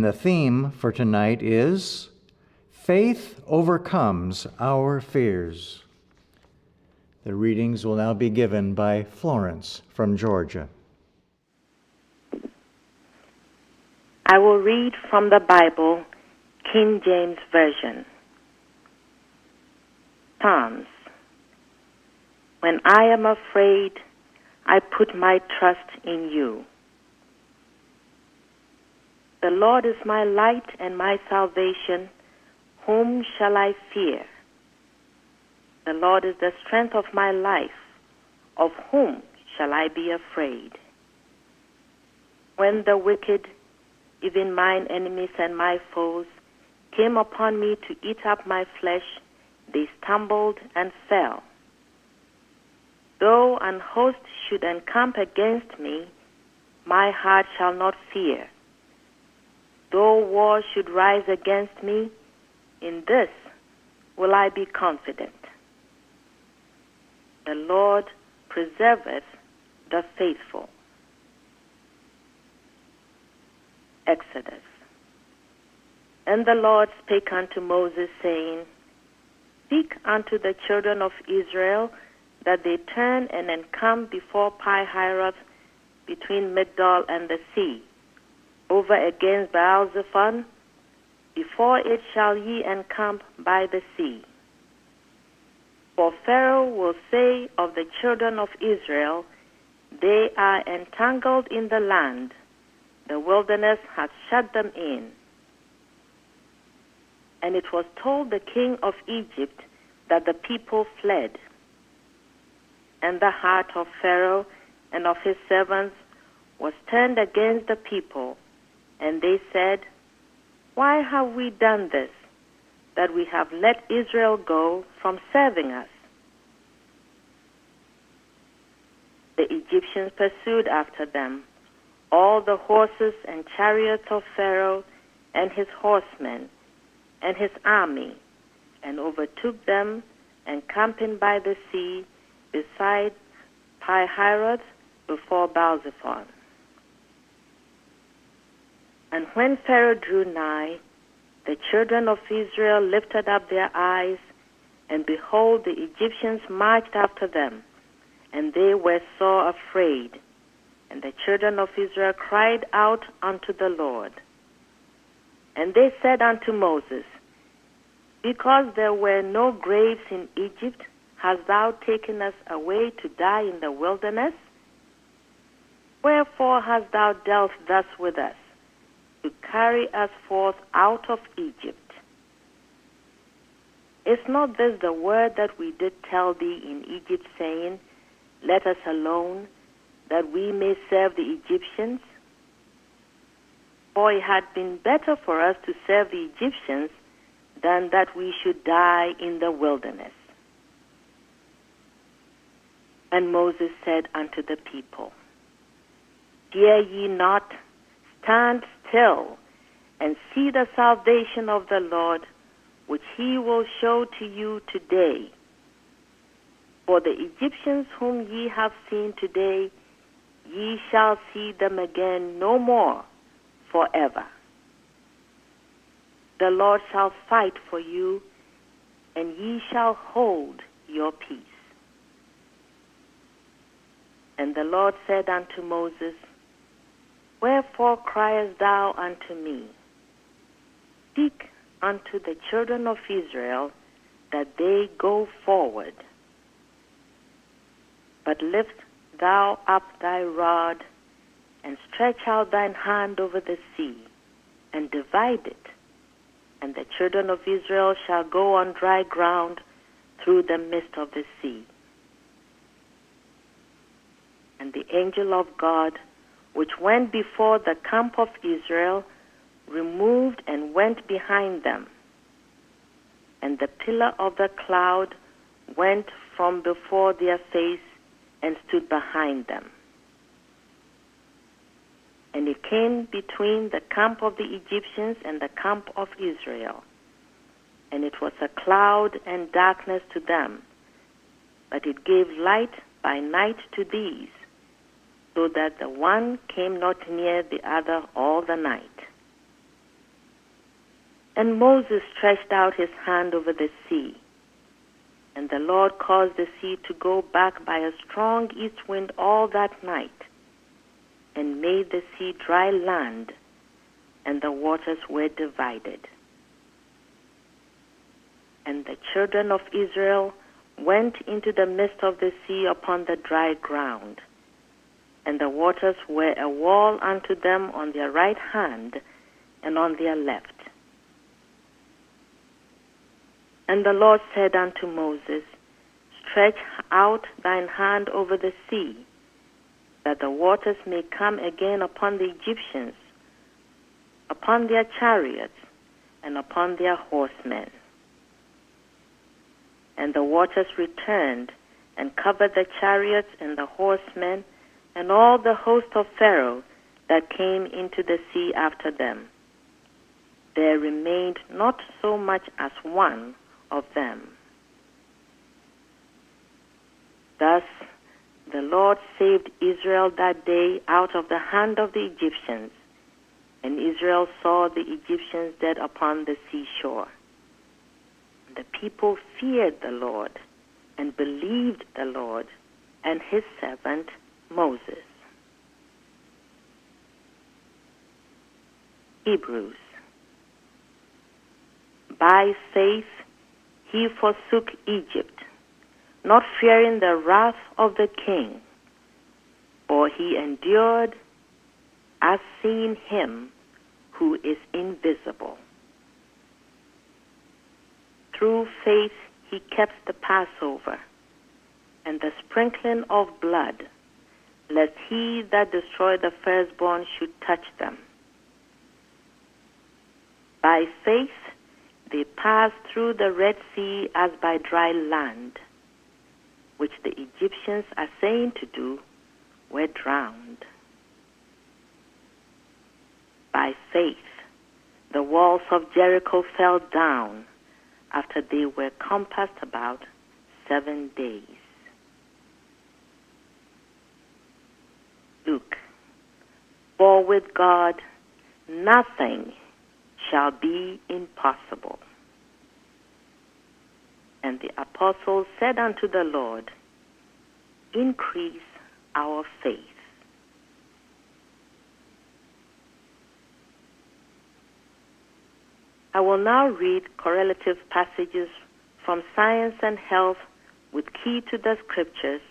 The theme for tonight is Faith Overcomes Our Fears. The readings will now be given by Florence from Georgia. I will read from the Bible, King James Version. Psalms. When I am afraid, I put my trust in you. The Lord is my light and my salvation. Whom shall I fear? The Lord is the strength of my life. Of whom shall I be afraid? When the wicked, even mine enemies and my foes, came upon me to eat up my flesh, they stumbled and fell. Though an host should encamp against me, my heart shall not fear. Though war should rise against me, in this will I be confident. The Lord preserveth the faithful. Exodus. And the Lord spake unto Moses, saying, Speak unto the children of Israel, that they turn and encamp before Pi-hahiroth, between Migdol and the sea, over against Baal-zephon. Before it shall ye encamp by the sea. For Pharaoh will say of the children of Israel, They are entangled in the land, the wilderness hath shut them in. And it was told the king of Egypt that the people fled. And the heart of Pharaoh and of his servants was turned against the people, and they said, Why have we done this, that we have let Israel go from serving us? The Egyptians pursued after them, all the horses and chariots of Pharaoh and his horsemen and his army, and overtook them, encamping by the sea beside Pi-hahiroth before Baal-zephon. And when Pharaoh drew nigh, the children of Israel lifted up their eyes, and behold, the Egyptians marched after them, and they were sore afraid. And the children of Israel cried out unto the Lord. And they said unto Moses, Because there were no graves in Egypt, hast thou taken us away to die in the wilderness? Wherefore hast thou dealt thus with us, to carry us forth out of Egypt? Is not this the word that we did tell thee in Egypt, saying, Let us alone, that we may serve the Egyptians? For it had been better for us to serve the Egyptians than that we should die in the wilderness. And Moses said unto the people, Fear ye not, stand still, and see the salvation of the Lord, which he will show to you today. For the Egyptians whom ye have seen today, ye shall see them again no more forever. The Lord shall fight for you, and ye shall hold your peace. And the Lord said unto Moses, Wherefore criest thou unto me? Speak unto the children of Israel, that they go forward. But lift thou up thy rod, and stretch out thine hand over the sea, and divide it, and the children of Israel shall go on dry ground through the midst of the sea. And the angel of God, which went before the camp of Israel, removed and went behind them. And the pillar of the cloud went from before their face and stood behind them. And it came between the camp of the Egyptians and the camp of Israel. And it was a cloud and darkness to them, but it gave light by night to these, so that the one came not near the other all the night. And Moses stretched out his hand over the sea, and the Lord caused the sea to go back by a strong east wind all that night, and made the sea dry land, and the waters were divided. And the children of Israel went into the midst of the sea upon the dry ground, and the waters were a wall unto them on their right hand and on their left. And the Lord said unto Moses, Stretch out thine hand over the sea, that the waters may come again upon the Egyptians, upon their chariots, and upon their horsemen. And the waters returned, and covered the chariots and the horsemen, and all the host of Pharaoh that came into the sea after them. There remained not so much as one of them. Thus the Lord saved Israel that day out of the hand of the Egyptians, and Israel saw the Egyptians dead upon the seashore. The people feared the Lord and believed the Lord and his servant Moses. Hebrews. By faith he forsook Egypt, not fearing the wrath of the king, for he endured as seeing him who is invisible. Through faith he kept the Passover and the sprinkling of blood, lest he that destroyed the firstborn should touch them. By faith they passed through the Red Sea as by dry land, which the Egyptians, assaying to do, were drowned. By faith the walls of Jericho fell down after they were compassed about 7 days. Luke. For with God nothing shall be impossible. And the apostles said unto the Lord, Increase our faith. I will now read correlative passages from Science and Health with Key to the Scriptures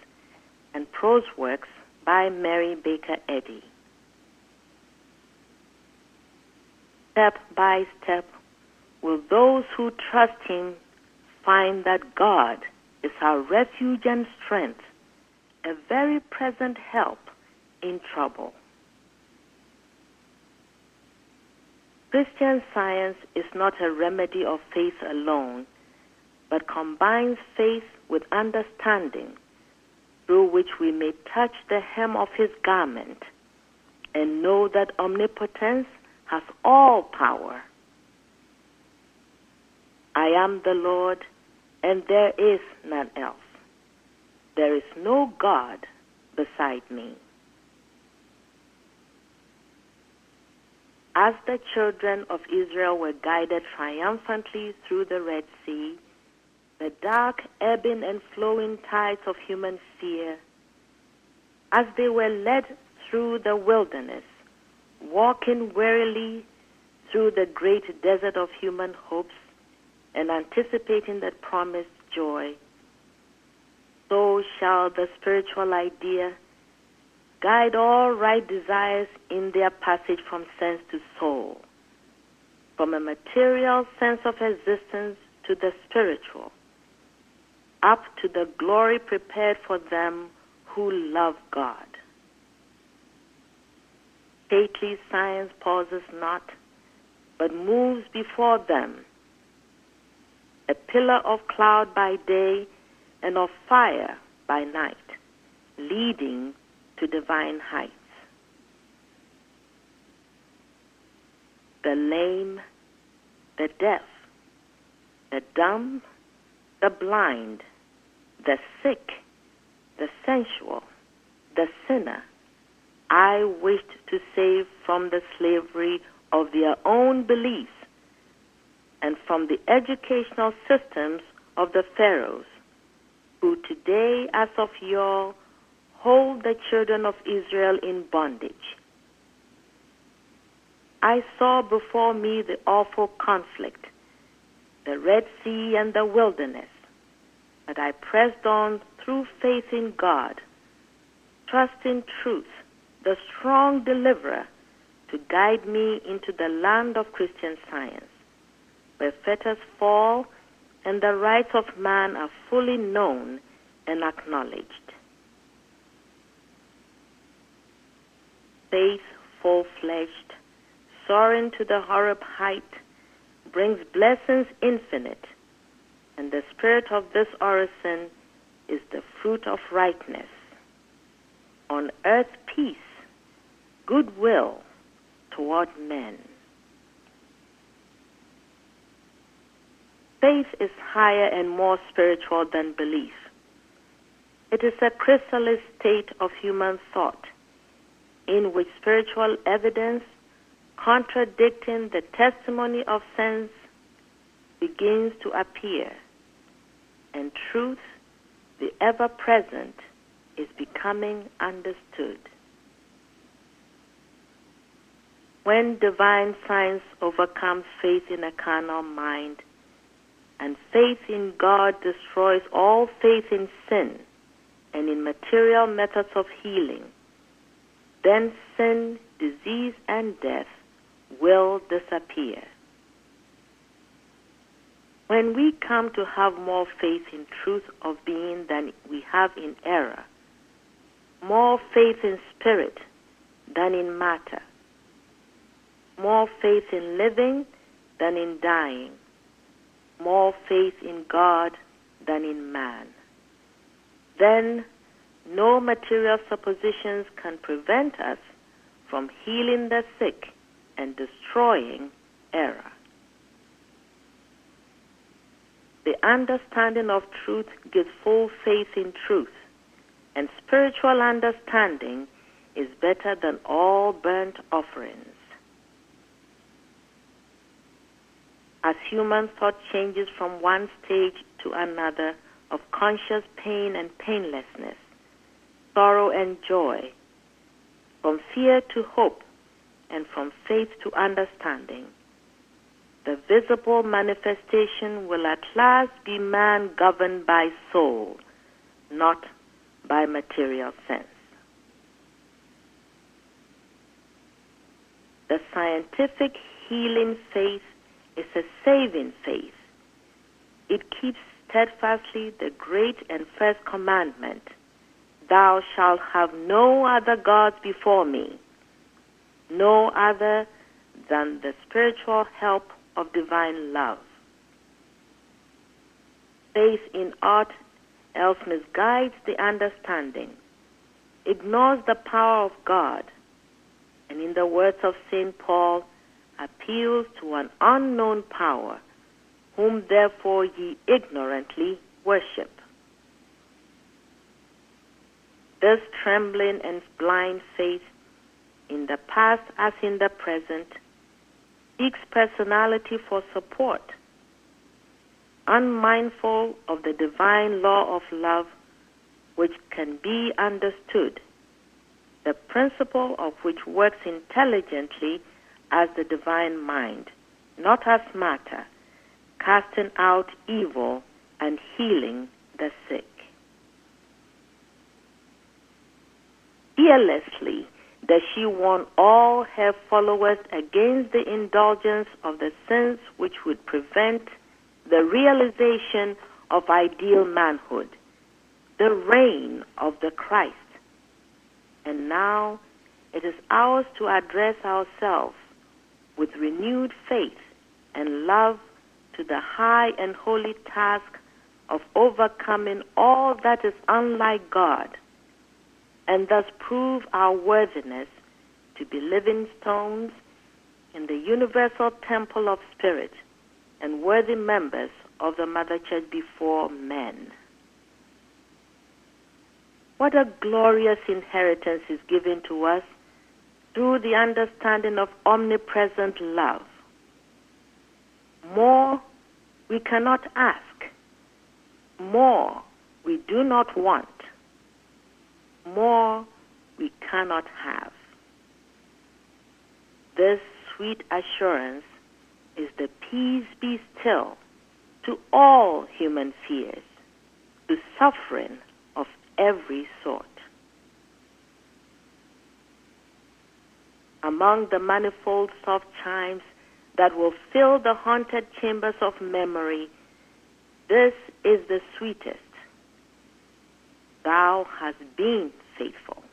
and prose works by Mary Baker Eddy. Step by step will those who trust him find that God is our refuge and strength, a very present help in trouble. Christian Science is not a remedy of faith alone, but combines faith with understanding, through which we may touch the hem of his garment and know that omnipotence has all power. I am the Lord, and there is none else. There is no God beside me. As the children of Israel were guided triumphantly through the Red Sea, the dark ebbing and flowing tides of human fear, as they were led through the wilderness, walking wearily through the great desert of human hopes and anticipating that promised joy, so shall the spiritual idea guide all right desires in their passage from sense to soul, from a material sense of existence to the spiritual, up to the glory prepared for them who love God. Stately science pauses not, but moves before them, a pillar of cloud by day and of fire by night, leading to divine heights. The lame, the deaf, the dumb, the blind, the sick, the sensual, the sinner, I wished to save from the slavery of their own beliefs and from the educational systems of the pharaohs, who today, as of yore, hold the children of Israel in bondage. I saw before me the awful conflict, the Red Sea and the wilderness, but I pressed on through faith in God, trusting truth, the strong deliverer, to guide me into the land of Christian Science, where fetters fall and the rights of man are fully known and acknowledged. Faith full-fledged, soaring to the Horeb height, brings blessings infinite, and the spirit of this orison is the fruit of rightness. On earth peace, goodwill toward men. Faith is higher and more spiritual than belief. It is a chrysalis state of human thought, in which spiritual evidence, contradicting the testimony of sense, begins to appear, and truth, the ever-present, is becoming understood. When divine science overcomes faith in a carnal mind, and faith in God destroys all faith in sin and in material methods of healing, then sin, disease, and death will disappear. When we come to have more faith in truth of being than we have in error, more faith in spirit than in matter, more faith in living than in dying, more faith in God than in man, then no material suppositions can prevent us from healing the sick and destroying error. The understanding of truth gives full faith in truth, and spiritual understanding is better than all burnt offerings. As human thought changes from one stage to another of conscious pain and painlessness, sorrow and joy, from fear to hope, and from faith to understanding, the visible manifestation will at last be man governed by soul, not by material sense. The scientific healing faith is a saving faith. It keeps steadfastly the great and first commandment, "Thou shalt have no other gods before me," no other than the spiritual help of divine love. Faith in aught else misguides the understanding, ignores the power of God, and in the words of St. Paul, appeals to an unknown power, whom therefore ye ignorantly worship. This trembling and blind faith, in the past as in the present, seeks personality for support, unmindful of the divine law of love, which can be understood, the principle of which works intelligently as the divine mind, not as matter, casting out evil and healing the sick. Fearlessly does she warn all her followers against the indulgence of the sins which would prevent the realization of ideal manhood, the reign of the Christ. And now it is ours to address ourselves with renewed faith and love to the high and holy task of overcoming all that is unlike God, and thus prove our worthiness to be living stones in the universal temple of spirit and worthy members of the Mother Church before men. What a glorious inheritance is given to us through the understanding of omnipresent love. More we cannot ask. More we do not want. More we cannot have. This sweet assurance is the peace be still to all human fears, to suffering of every sort. Among the manifold soft chimes that will fill the haunted chambers of memory, this is the sweetest. Thou hast been faithful.